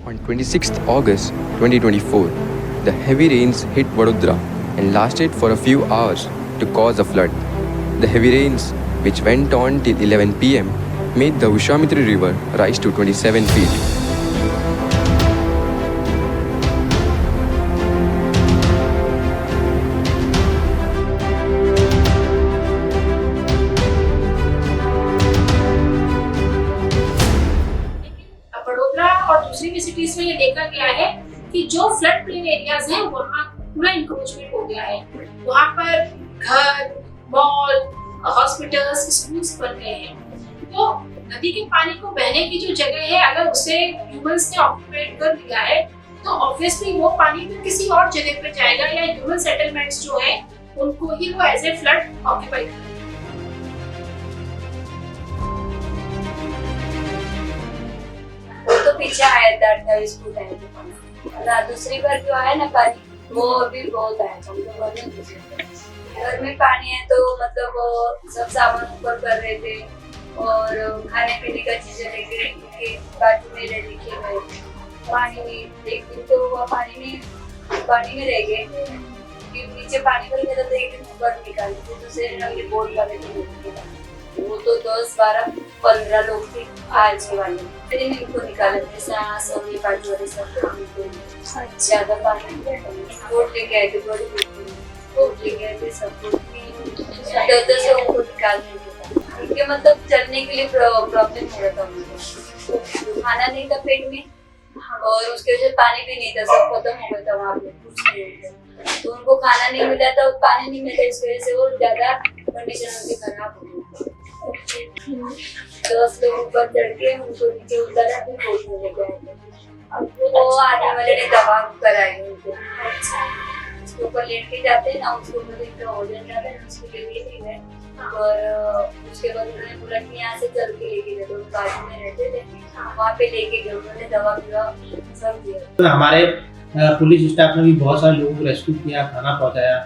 On 26th August 2024, the heavy rains hit Vadodara and lasted for a few hours to cause a flood. The heavy rains, which went on till 11 pm, made the Vishwamitra river rise to 27 feet. Vadodara और दूसरी भी cities में ये देखा गया है कि जो फ्लड प्लेन एरियाज हैं वहाँ पूरा इंक्रोचमेंट हो गया है। वहाँ पर घर, मॉल, हॉस्पिटल्स, स्कूल्स बन गए हैं। तो नदी के पानी को बहने की जो जगह है, अगर उसे ह्यूमंस ने ऑक्युपेट कर दिया है तो ऑब्वियसली वो पानी फिर किसी और जगह पर जाएगा या ह्यूमन सेटलमेंट्स जो है उनको ही वो एज ए फ्लड ऑक्युपाई करेगा। तो पीछे आया था 28 फुट आया था। दूसरी बार जो आया ना पानी वो अभी बहुत आया था। घर में पानी है तो मतलब वो सब सामान ऊपर कर रहे थे और खाने पीने का चीजें लेके बाजू में रह लिखे गए पानी में। एक दिन तो वो पानी में रह गए, नीचे पानी भर गया तो एक दिन ऊपर निकाले थे। दूसरे दिन बोर्ड वाले वो तो 10, 12, 15 लोग थे आज के वाले। फिर इनको निकाले थे सांस और ये बाजू वाले सब ज्यादा पानी बोट लेके आए थे, बड़ी बोट लेके आए थे सबको 10 लोगों को निकालने के। क्योंकि मतलब चलने के लिए प्रॉब्लम हो रहा था उनको, खाना नहीं था पेट में और उसके वजह पानी भी नहीं था, सब खत्म हो गया था वहाँ पे, कुछ नहीं था। तो उनको खाना नहीं मिला था, पानी नहीं मिला, इस वजह से वो ज्यादा कंडीशन उनकी खराब हो गई। 10 लोग ऊपर चढ़ के उनको नीचे उतारा, फिर बोट में लेके आए थे। अब वो आने वाले ने दवा कराई उनको, उसके ऊपर लेट के जाते हैं ना, उसके ऊपर एक हो जाता है, उसके लिए नहीं गए। और उसके बाद उन्होंने बोला कि यहाँ से चल के लेके गए, तो बाजू में रहते थे वहाँ पे लेके गए, उन्होंने दवा सब दिया। तो हमारे पुलिस स्टाफ ने भी बहुत सारे लोगों को रेस्क्यू किया, खाना पहुँचाया।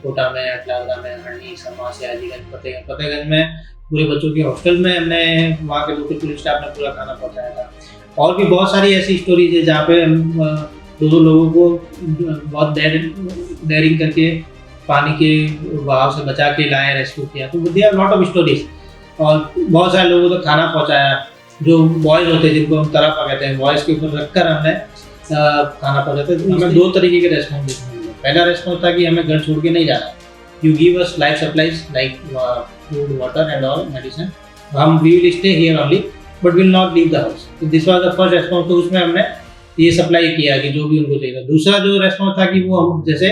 कोटा में, अटलागरा में, हरणी, समा, सियाजीगंज, फतेहगंज में पूरे बच्चों के हॉस्टल में हमने वहाँ के लोकल पुलिस स्टाफ ने पूरा खाना पहुँचाया था। और भी बहुत सारी ऐसी स्टोरीज है जहाँ पे दो लोगों को बहुत डेयरिंग करके पानी के बहाव से बचा के लाए, रेस्क्यू किया। तो there are lot of stories. और बहुत सारे लोगों को खाना पहुँचाया, जो बॉयज़ होते हैं जिनको हम तरफ कहते हैं, बॉयज़ के ऊपर रखकर हमने खाना पहुँचाते। तो हमें 2 तरीके के रेस्पॉन्स देखने मिले। पहला रेस्पॉन्स था कि हमें घर छोड़ के नहीं जाना, you give us life supplies like food, water and all medicine, हम we will stay here only but will not leave the house. तो this was the first response. तो उसमें हमने ये सप्लाई किया कि जो भी उनको चाहिए। दूसरा जो रेस्पॉन्स था कि वो हम जैसे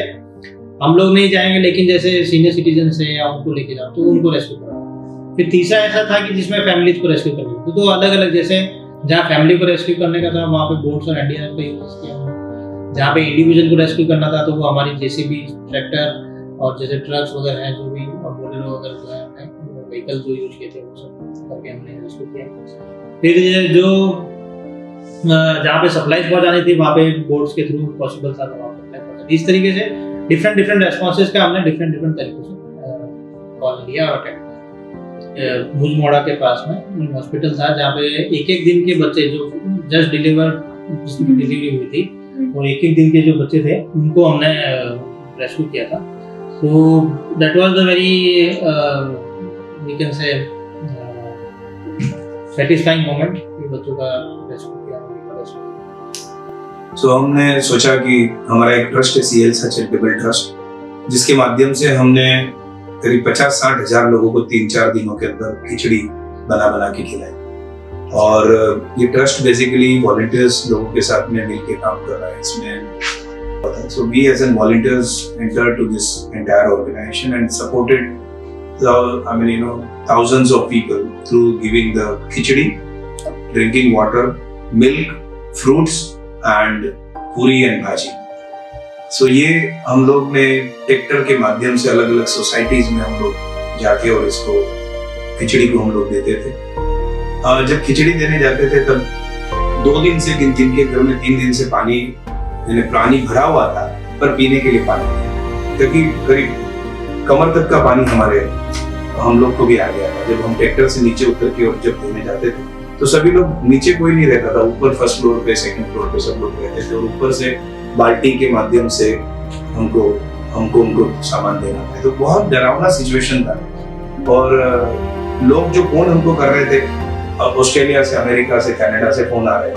हम लोग नहीं जाएंगे लेकिन जैसे सीनियर सिटीजन है या उनको लेके जाओ तो उनको रेस्क्यू करा। फिर तीसरा ऐसा था कि जिसमें फैमिलीज को रेस्क्यू करना, तो अलग अलग, जैसे जहाँ फैमिली को रेस्क्यू करने का था वहाँ पे बोट्स और एनडीआरएफ का यूज किया। जहाँ पे इंडिविजुअल को रेस्क्यू करना था तो वो हमारी जेसीबी, ट्रैक्टर और जैसे ट्रक्स वगैरह हैं, जो भी बोलेरो वगैरह जो है व्हीकल जो यूज किए थे वो सब करके हमने रेस्क्यू किया। फिर जो जहाँ पे सप्लाईज पहुँचानी थी वहाँ पे बोट्स के थ्रू पॉसिबल था वहाँ पे सप्लाई पहुँचा। इस तरीके से डिफरेंट रेस्पॉन्सेज का हमने डिफरेंट तरीकों से कॉल लिया। और मुझमोड़ा के पास में हॉस्पिटल था जहाँ पे एक दिन के बच्चे जो जस्ट जिसकी डिलीवरी हुई थी और एक दिन के जो बच्चे थे उनको हमने रेस्क्यू किया था। तो that was the very we can say satisfying moment कि बच्चों का रेस्क्यू किया। तो हमने सोचा कि हमारा एक ट्रस्ट है, CLSA चैरिटेबल ट्रस्ट, जिसके माध्यम से हमने करीब 50-60 हजार लोगों को 3-4 दिनों के अंदर खिचड़ी बना के खिलाई। और ये ट्रस्ट बेसिकली वॉलंटियर्स लोगों के साथ में मिलकर काम कर रहा है इसमें। So we as in volunteers entered to this entire organization and supported thousands of people through giving the khichdi, drinking water, milk, fruits and puri and bhaji. So ये हम लोग ने ट्रैक्टर के माध्यम से अलग अलग सोसाइटीज में हम लोग जाके और इसको खिचड़ी को हम लोग देते थे। जब खिचड़ी देने जाते थे तब 2 दिन से जिनके घर में 3 दिन से पानी भरा हुआ था पर पीने के लिए पानी नहीं, क्योंकि करीब कमर तक का पानी हम लोग को भी आ गया था। जब हम ट्रैक्टर से नीचे उतर के और जब देने जाते थे तो सभी लोग, नीचे कोई नहीं रहता था, ऊपर फर्स्ट फ्लोर पे सेकंड फ्लोर पे सब लोग रहते थे और ऊपर से बाल्टी के माध्यम से हमको उनको सामान देना था। तो बहुत डरावना सिचुएशन था। और लोग जो फोन हमको कर रहे थे, ऑस्ट्रेलिया से, अमेरिका से, कनाडा से फोन आ रहे थे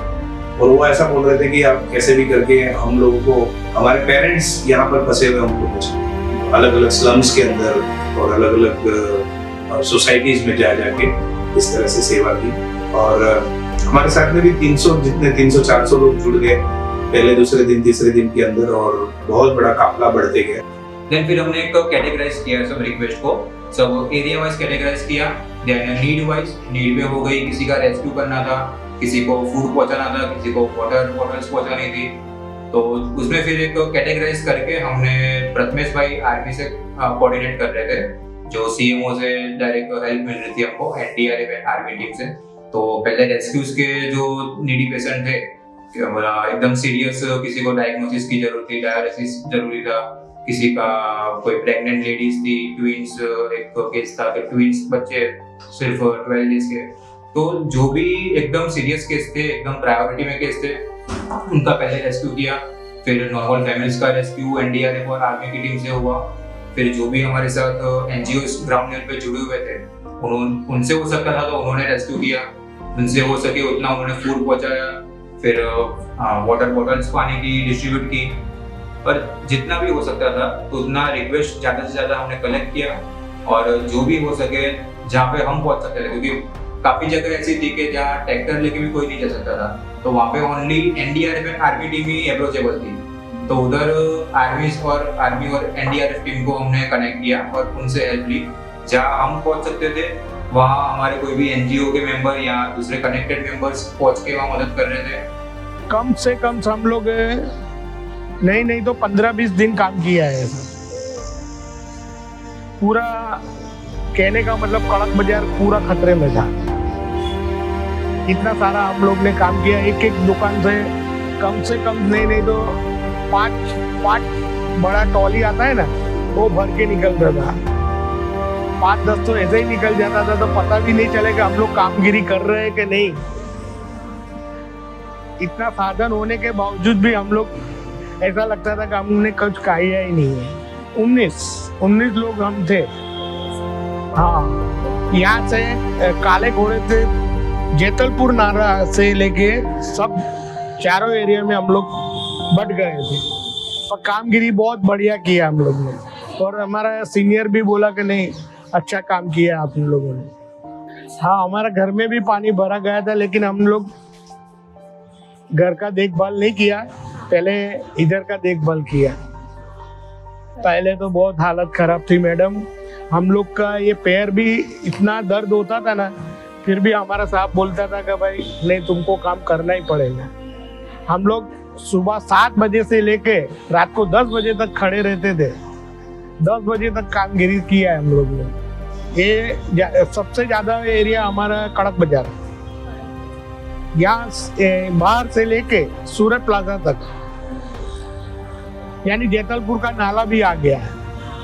और वो ऐसा बोल रहे थे कि आप कैसे भी करके हम लोगों को, हमारे पेरेंट्स यहाँ पर फंसे हुए हमको कुछ अलग अलग स्लम्स के अंदर और अलग अलग सोसाइटीज में जा जाके इस तरह से सेवा की। और हमारे साथ में भी 300-400 लोग जुड़ गए पहले, दूसरे दिन, तीसरे दिन के अंदर, और बहुत बड़ा काफिला बढ़ते गया। देन फिर हमने एक कैटेगराइज किया सब रिक्वेस्ट को, सब एरिया वाइज कैटेगराइज किया। देन नीड वाइज, नीड में हो गई, किसी का रेस्क्यू करना था, किसी को फूड पहुंचाना था, किसी को वाटर बॉटल्स पहुंचानी थी। तो उसमें फिर एक कैटेगराइज करके हमने प्रथमेश भाई आर्मी से कोऑर्डिनेट कर रहे थे, जो सीएमओ से डायरेक्ट हेल्प मिल रही थी हमको, एनडीआरएफ आर्मी टीम से। तो पहले रेस्क्यूज के जो नीडी पेशेंट थे, एकदम सीरियस, किसी को डायग्नोसिस की जरूरत थी, डायलिसिस जरूरी था, किसी का कोई प्रेग्नेंट लेडीज थी, ट्विंस एक केस था कि ट्विंस बच्चे सिर्फ 12 डेज के। तो जो भी एकदम सीरियस केस थे, एकदम प्रायोरिटी में केस थे, उनका पहले रेस्क्यू किया। फिर नॉर्मल फैमिलीज का रेस्क्यू एनडीआरएफ और आर्मी की टीम से हुआ। फिर जो भी हमारे साथ एनजीओ ग्राउंड लेवल पे जुड़े हुए थे, उनसे हो सकता था तो उन्होंने रेस्क्यू किया, उनसे हो सके उतना उन्होंने फूड पहुंचाया। फिर वाटर बॉटल्स पानी की डिस्ट्रीब्यूट की, और जितना भी हो सकता था तो उतना रिक्वेस्ट ज़्यादा से ज़्यादा हमने कलेक्ट किया। और जो भी हो सके जहाँ पे हम पहुंच सकते थे, क्योंकि काफ़ी जगह ऐसी थी कि जहाँ ट्रैक्टर लेके भी कोई नहीं जा सकता था, तो वहाँ पे only NDRF and army team he approachable थी। तो उधर आर्मी और एनडीआरएफ टीम को हमने कनेक्ट किया और उनसे हेल्प ली। जहाँ हम पहुंच सकते थे वहाँ हमारे कोई भी एनजीओ के मेंबर या दूसरे कनेक्टेड मेंबर्स पहुंच के वहाँ मदद कर रहे थे। कम से कम हम लोग नहीं तो 15-20 दिन काम किया है। पूरा कहने का मतलब कड़क बाजार पूरा खतरे में था। इतना सारा हम लोग ने काम किया, एक एक दुकान से कम नहीं तो 5 बड़ा ट्रॉली आता है ना, वो भर के निकलता था। 5-10 तो ऐसे ही निकल जाता था, तो पता भी नहीं चलेगा हम लोग कामगिरी कर रहे हैं कि नहीं। इतना साधन होने के बावजूद भी हम लोग, ऐसा लगता था कि हमने कुछ किया ही नहीं है। 19 लोग हम थे। हाँ, यहाँ से काले घोड़े से जेतलपुर नारा से लेके सब चारों एरिया में हम लोग बट गए थे और कामगिरी बहुत बढ़िया किया हम लोग ने। और हमारा सीनियर भी बोला कि नहीं, अच्छा काम किया आप लोगों ने। हाँ, हमारा घर में भी पानी भरा गया था, लेकिन हम लोग घर का देखभाल नहीं किया, पहले इधर का देखभाल किया। पहले तो बहुत हालत खराब थी मैडम, हम लोग का ये पैर भी इतना दर्द होता था ना, फिर भी हमारा साहब बोलता था कि भाई नहीं, तुमको काम करना ही पड़ेगा। हम लोग सुबह 7 बजे से लेके रात को 10 बजे तक खड़े रहते थे। 10 बजे तक कामगिरी किया है हम लोग ने। ये सबसे ज्यादा एरिया हमारा कड़क बाजार, यहाँ बाहर से लेके सूरत प्लाजा तक, यानी जेतलपुर का नाला भी आ गया है,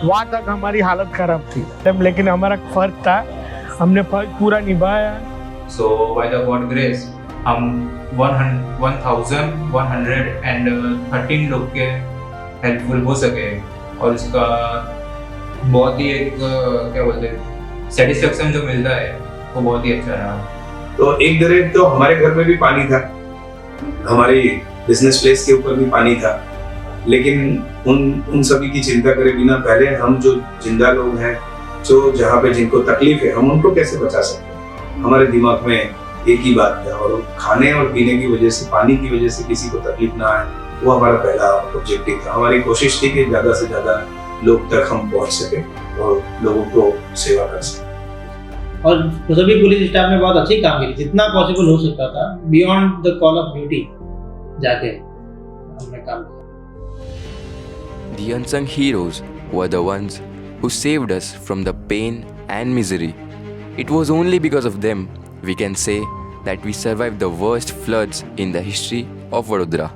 वहाँ तक हमारी हालत खराब थी। लेकिन हमारा फर्ज था, हमने फर्ज पूरा निभाया। सो बाय द गॉड ग्रेस हम 1113 लोग के हेल्पफुल हो सके, और इसका बहुत ही एक क्या बोलते हैं, सेटिस्फेक्शन जो मिलता है वो बहुत ही अच्छा रहा। तो एक तरफ तो हमारे घर में भी पानी था, हमारी बिजनेस प्लेस के ऊपर भी पानी था, लेकिन उन सभी की चिंता करे बिना पहले हम जो जिंदा लोग हैं, जो जहाँ पे जिनको तकलीफ है, हम उनको कैसे बचा सकते हैं। हमारे दिमाग में एक ही बात है, और खाने और पीने की वजह से, पानी की वजह से किसी को तकलीफ ना आए, वो हमारा पहला ऑब्जेक्टिव था। हमारी कोशिश थी कि ज्यादा से ज्यादा लोग तक हम पहुंच सके और लोगों को सेवा कर सके। और सभी पुलिस स्टाफ ने बहुत अच्छी काम की, जितना पॉसिबल हो सकता था, beyond the call of duty जाके हमने काम किया। The unsung heroes were the ones who saved us from the pain and misery. It was only because of them we can say that we survived the worst floods in the history of Vadodara.